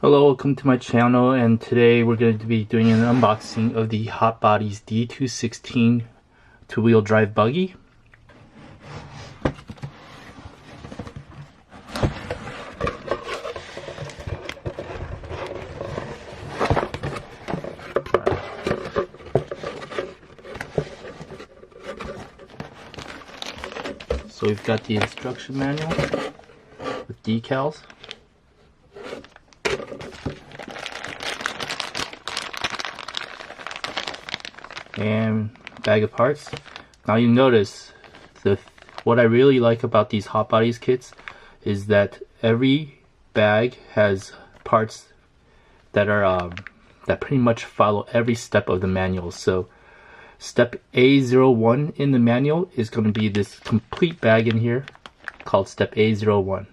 Hello, welcome to my channel, and today we're going to be doing an unboxing of the Hot Bodies D216 two-wheel drive buggy. So we've got the instruction manual with decals. And bag of parts. Now you notice what I really like about these Hot Bodies kits is that every bag has parts that are that pretty much follow every step of the manual. So step A01 in the manual is going to be this complete bag in here called step A01,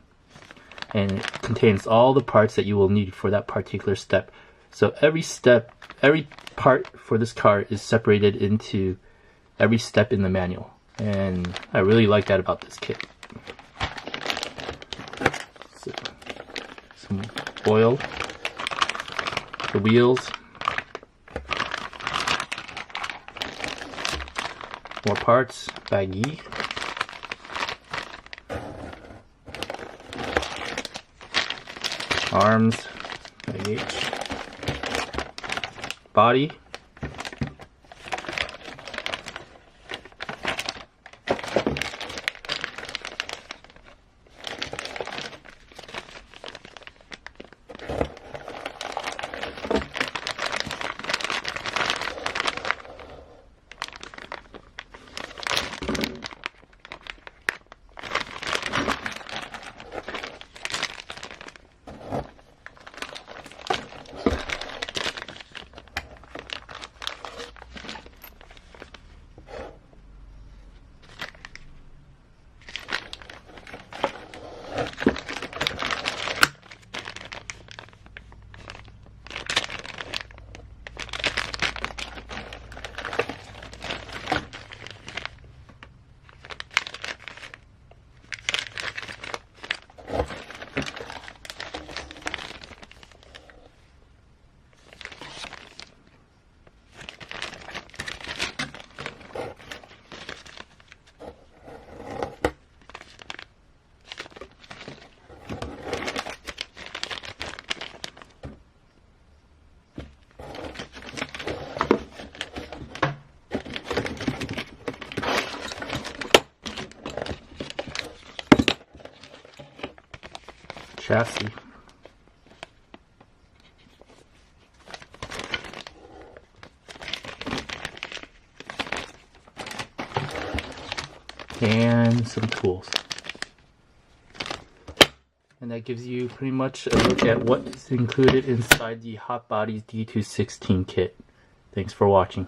and it contains all the parts that you will need for that particular step. So every part for this car is separated into every step in the manual, and I really like that about this kit. So, some oil, the wheels, more parts, bag E, arms, bag H, body, chassis, and some tools. And that gives you pretty much a look at what is included inside the Hot Bodies D216 kit. Thanks for watching.